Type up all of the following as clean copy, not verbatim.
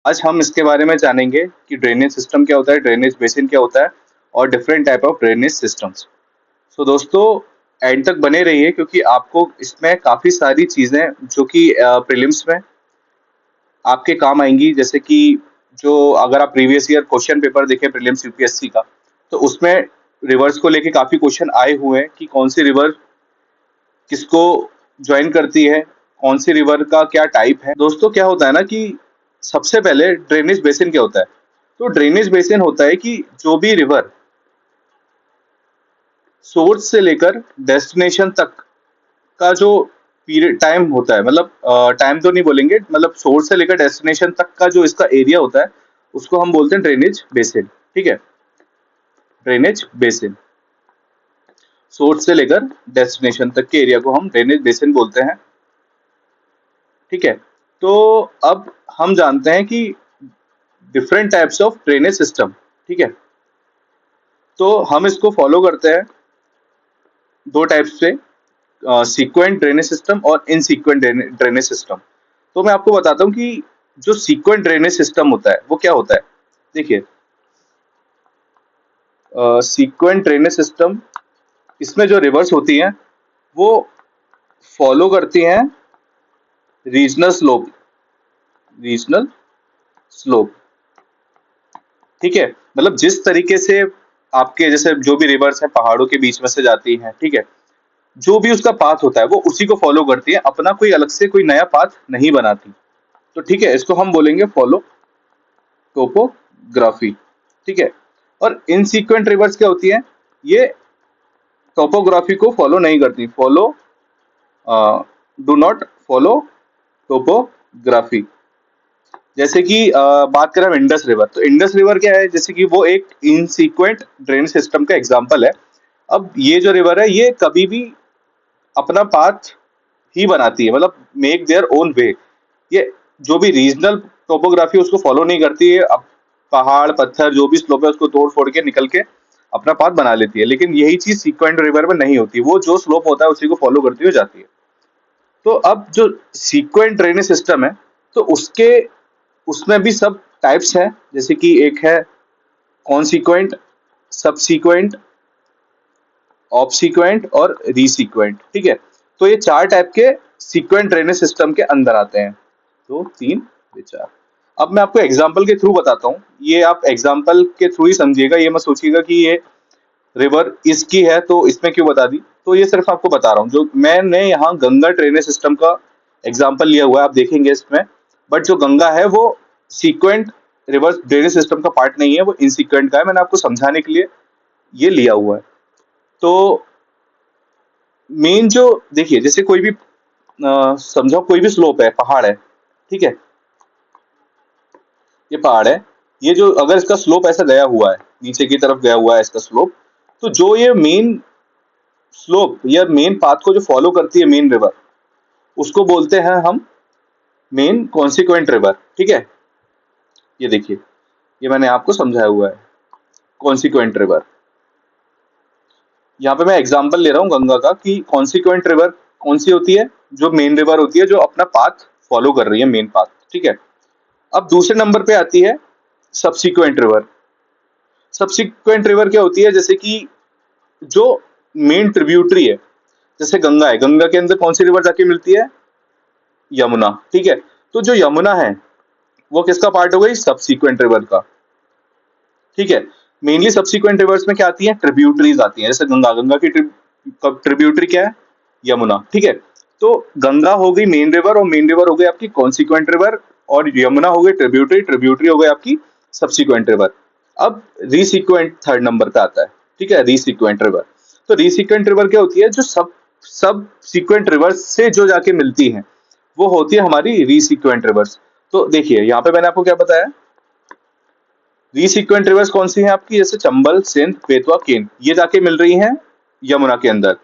आज हम इसके बारे में जानेंगे कि ड्रेनेज सिस्टम क्या होता है, ड्रेनेज बेसिन क्या होता है और different type of drainage systems. So दोस्तों, एंड तक बने रहिए क्योंकि आपको इसमें काफ़ी सारी चीज़ें जो कि प्रीलिम्स में आपके काम आएँगी। जैसे कि जो अगर आप प्रीवियस ईयर क्वेश्चन पेपर देखें प्रीलिम्स यूपीएससी का, तो उसमें रिवर्स को लेके काफ़ी क्वेश्चन आए हुए हैं कि कौन सी रिवर किसको जॉइन करती है, कौन सी रिवर का क्या टाइप है। दोस्तों क्या होता है ना कि सबसे पहले ड्रेनेज बेसिन क्या होता है? तो ड्रेनेज बेसिन होता है कि जो भी रिवर सोर्स से लेकर डेस्टिनेशन तक का जो पीरियड टाइम होता है, मतलब टाइम तो नहीं बोलेंगे, मतलब सोर्स से लेकर डेस्टिनेशन तक का जो इसका एरिया होता है, उसको हम बोलते हैं ड्रेनेज बेसिन। ठीक है, ड्रेनेज बेसिन सोर्स से लेकर डेस्टिनेशन तक के एरिया को हम ड्रेनेज बेसिन बोलते हैं। ठीक है, तो अब हम जानते हैं कि different types of drainage system. ठीक है, तो हम इसको फॉलो करते हैं दो टाइप से, सीक्वेंट ड्रेनेज सिस्टम और इनसीक्वेंट ड्रेनेज सिस्टम। तो मैं आपको बताता हूँ कि जो सीक्वेंट ड्रेनेज सिस्टम होता है वो क्या होता है। देखिए, सीक्वेंट ड्रेनेज सिस्टम, इसमें जो रिवर्स होती हैं वो फॉलो करती हैं रीजनल स्लोप, रीजनल स्लोप। ठीक है, मतलब जिस तरीके से आपके जैसे जो भी रिवर्स हैं पहाड़ों के बीच में से जाती हैं, ठीक है, जो भी उसका पाथ होता है वो उसी को फॉलो करती है, अपना कोई अलग से कोई नया पाथ नहीं बनाती। तो ठीक है, इसको हम बोलेंगे फॉलो टोपोग्राफी। ठीक है, और इनसीक्वेंट रिवर्स क्या होती है, ये टोपोग्राफी को फॉलो नहीं करती, follow do not follow topography. जैसे कि बात करें हम इंडस रिवर, तो इंडस रिवर क्या है, जैसे कि वो एक इनसीक्वेंट ड्रेन सिस्टम का एग्जांपल है। अब ये जो रिवर है ये कभी भी अपना पाथ ही बनाती है, मतलब मेक देयर ओन वे। ये जो भी रीजनल टोपोग्राफी उसको फॉलो नहीं करती है, अब पहाड़ पत्थर जो भी स्लोप है उसको तोड़ फोड़ के निकल के अपना पाथ बना लेती है। लेकिन यही चीज सीक्वेंट रिवर में नहीं होती, वो जो स्लोप होता है उसी को फॉलो करती हुई जाती है। तो अब जो सीक्वेंट ड्रेनेज सिस्टम है, तो उसके उसमें भी सब टाइप्स हैं। जैसे कि एक है कॉन्सिक्वेंट, सब सीक्वेंट, ऑफ सीक्वेंट और रीसीक्वेंट। ठीक है, तो ये चार टाइप के सीक्वेंट ड्रेनेज सिस्टम के अंदर आते हैं। तो तीन विचार, अब मैं आपको एग्जांपल के थ्रू बताता हूँ। ये आप एग्जांपल के थ्रू ही समझिएगा, ये मत सोचिएगा कि ये रिवर इसकी है तो इसमें क्यों बता दी। तो ये सिर्फ आपको बता रहा हूँ, जो मैंने यहाँ गंगा ड्रेनेज सिस्टम का एग्जांपल लिया हुआ है, आप देखेंगे इसमें। बट जो गंगा है वो सीक्वेंट रिवर्स ड्रेनेज सिस्टम का पार्ट नहीं है, वो इनसीक्वेंट का है। मैंने आपको समझाने के लिए ये लिया हुआ है। तो मेन जो देखिए, जैसे कोई भी समझो कोई भी स्लोप है, पहाड़ है, ठीक है, ये पहाड़ है, ये जो अगर इसका स्लोप ऐसा गया हुआ है, नीचे की तरफ गया हुआ है इसका स्लोप, तो जो ये मेन स्लोप या मेन पाथ को जो फॉलो करती है मेन रिवर, उसको बोलते हैं हम मेन कॉन्सिक्वेंट रिवर। ठीक है, ये देखिए, ये मैंने आपको समझाया हुआ है कॉन्सिक्वेंट रिवर। यहाँ पे मैं एग्जांपल ले रहा हूँ गंगा का कि कॉन्सिक्वेंट रिवर कौन सी होती है, जो मेन रिवर होती है, जो अपना पाथ फॉलो कर रही है, मेन पाथ। ठीक है, अब दूसरे नंबर पे आती है सब्सिक्वेंट रिवर। सब्सिक्वेंट रिवर क्या होती है, जैसे कि जो मेन ट्रिब्यूटरी है, जैसे गंगा है, गंगा के अंदर कौन सी रिवर जाके मिलती है, यमुना। ठीक है, तो जो यमुना है वो किसका पार्ट हो गई, सब्सिक्वेंट रिवर का। ठीक है, मेनली सब्सिक्वेंट रिवर्स में क्या आती है, ट्रिब्यूटरीज आती हैं। जैसे गंगा, गंगा की ट्रिब्यूटरी क्या है, यमुना। ठीक है, तो गंगा हो गई मेन रिवर और मेन रिवर हो गई आपकी कॉन्सिक्वेंट रिवर, और यमुना हो गई ट्रिब्यूटरी, ट्रिब्यूटरी हो गई आपकी सब्सिक्वेंट रिवर। अब रीसिक्वेंट थर्ड नंबर पे आता है। ठीक है, रीसिक्वेंट रिवर। तो रीसिक्वेंट रिवर क्या होती है, जो सब सब सीक्वेंट रिवर्स से जो जाके मिलती है वो होती है हमारी रीसिक्वेंट रिवर्स। तो देखिए यहाँ पे मैंने आपको क्या बताया, रीसिक्वेंट रिवर्स कौन सी है आपकी, जैसे चंबल, सिंध, बेतवा, केन, ये जाके मिल रही हैं यमुना के अंदर।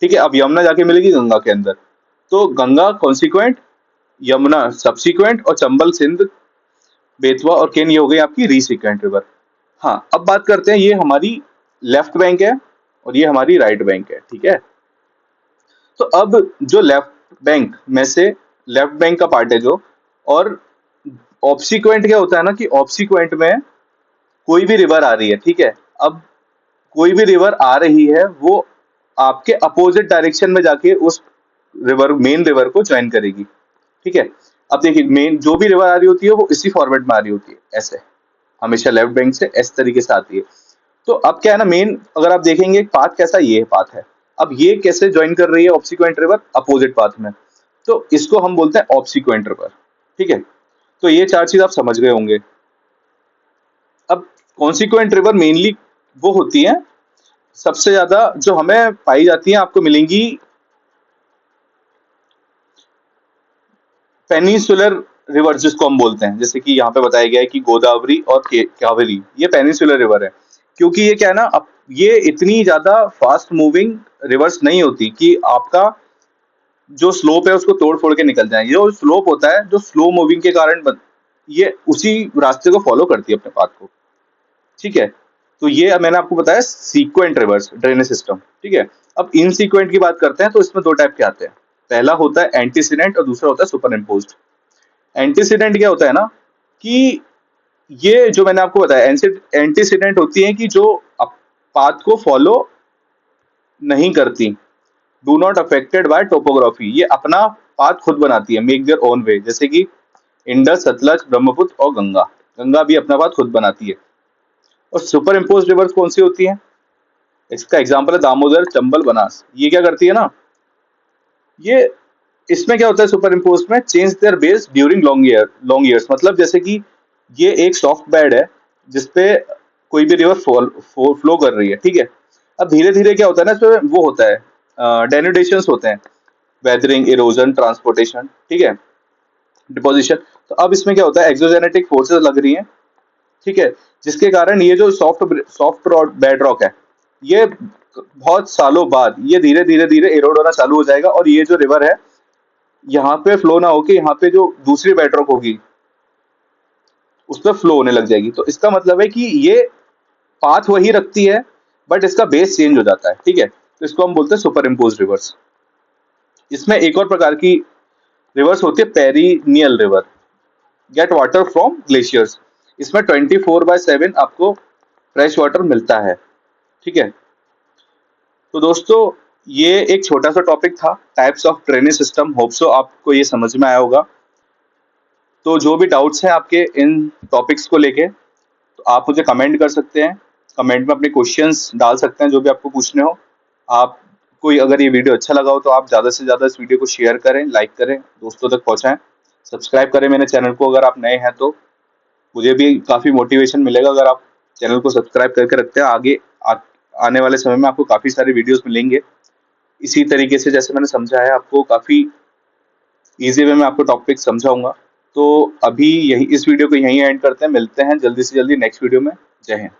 ठीक है, अब यमुना जाके मिलेगी गंगा के अंदर। तो गंगा कॉन्सिक्वेंट, यमुना सबसीक्वेंट, और चंबल, सिंध, बेतवा और केन ये हो गई आपकी रीसिक्वेंट रिवर। हाँ, अब बात करते हैं, ये हमारी लेफ्ट बैंक है और ये हमारी राइट बैंक है। ठीक है, तो अब जो लेफ्ट बैंक में से, लेफ्ट बैंक का पार्ट है जो, और ऑब्सिक्वेंट क्या होता है ना कि ऑब्सिक्वेंट में कोई भी रिवर आ रही है, ठीक है। अब कोई भी रिवर आ रही है, वो आपके अपोजिट डायरेक्शन में जाके उस रिवर, मेन रिवर को ज्वाइन करेगी, ठीक है। अब देखिए, मेन जो भी रिवर आ रही होती है वो इसी फॉर्मेट में आ रही होती है, ऐसे हमेशा लेफ्ट बैंक से इस तरीके से आती है। तो अब क्या है ना, मेन अगर आप देखेंगे पाथ कैसा, ये पाथ है। अब ये कैसे ज्वाइन कर रही है ऑब्सिक्वेंट रिवर, अपोजिट पाथ में, तो इसको हम बोलते हैं ऑब्सिक्वेंट रिवर, ठीक है। तो ये चार चीज आप समझ गए होंगे। अब कॉन्सिक्वेंट रिवर मेनली वो होती है, सबसे ज्यादा जो हमें पाई जाती है, आपको मिलेंगी पेनिनसुलर रिवर, जिसको हम बोलते हैं, जैसे कि यहाँ पे बताया गया है कि गोदावरी और कावेरी, ये पेनिनसुलर रिवर है। क्योंकि ये क्या है ना, अब ये इतनी ज्यादा फास्ट मूविंग रिवर्स नहीं होती कि आपका जो स्लोप है उसको तोड़ फोड़ के निकल जाए। ये जो स्लोप होता है, जो स्लो मूविंग के कारण ये उसी रास्ते को फॉलो करती है, अपने पाथ को, ठीक है। तो ये मैंने आपको बताया सीक्वेंट रिवर्स ड्रेनेज सिस्टम, ठीक है। अब इन सीक्वेंट की बात करते हैं, तो इसमें दो टाइप के आते हैं। पहला होता है एंटीसीडेंट और दूसरा होता है सुपर इम्पोज्ड। एंटीसीडेंट क्या होता है ना कि ये जो मैंने आपको बताया, एंटीसीडेंट होती है कि जो पाथ को फॉलो नहीं करती, do not affected by topography, ये अपना पाथ खुद बनाती है, मेक देयर ओन वे, जैसे कि इंडस, सतलज, ब्रह्मपुत्र और गंगा। गंगा भी अपना पाथ खुद बनाती है। और सुपर इम्पोज रिवर्स कौन सी होती है, इसका एग्जांपल है दामोदर, चंबल, बनास। ये क्या करती है ना, ये इसमें क्या होता है सुपर इम्पोज में, change their base during long years. मतलब जैसे कि ये एक सॉफ्ट बेड है जिसपे कोई भी रिवर फ्लो कर रही है, ठीक है। अब धीरे धीरे क्या होता है ना, इसमें वो होता है डेनुडेशन होते हैं, वेदरिंग, इरोजन, ट्रांसपोर्टेशन, ठीक है, डिपोजिशन। तो अब इसमें क्या होता है, एक्सोजेनेटिक फोर्सेस लग रही हैं, ठीक है, जिसके कारण ये जो सॉफ्ट बेड रॉक है, ये बहुत सालों बाद ये धीरे धीरे धीरे इरोड होना चालू हो जाएगा, और ये जो रिवर है यहाँ पे फ्लो ना होके यहाँ पे जो दूसरी बेड रॉक होगी उस पर फ्लो होने लग जाएगी। तो इसका मतलब है कि ये पाथ वही रखती है, बट इसका बेस चेंज हो जाता है, ठीक है। तो इसको हम बोलते हैं सुपर इम्पोज रिवर्स। इसमें एक और प्रकार की रिवर्स होती है perennial river, get water from glaciers. इसमें 24/7 आपको फ्रेश वाटर मिलता है, ठीक है। तो दोस्तों, ये एक छोटा सा टॉपिक था, types of drainage system. Hope so आपको ये समझ में आया होगा। तो जो भी डाउट्स हैं आपके इन टॉपिक्स को लेके, तो आप मुझे कमेंट कर सकते हैं, कमेंट में अपने क्वेश्चंस डाल सकते हैं जो भी आपको पूछने हो। आप कोई अगर ये वीडियो अच्छा लगा हो तो आप ज़्यादा से ज़्यादा इस वीडियो को शेयर करें, लाइक करें, दोस्तों तक पहुंचाएं, सब्सक्राइब करें मेरे चैनल को अगर आप नए हैं तो। मुझे भी काफ़ी मोटिवेशन मिलेगा अगर आप चैनल को सब्सक्राइब करके रखते हैं। आने वाले समय में आपको काफ़ी सारे वीडियोस मिलेंगे इसी तरीके से, जैसे मैंने समझा है आपको, काफ़ी ईजी वे में आपको टॉपिक समझाऊंगा। तो अभी यही इस वीडियो को यहीं एंड करते हैं, मिलते हैं जल्दी से जल्दी नेक्स्ट वीडियो में। जय हिंद।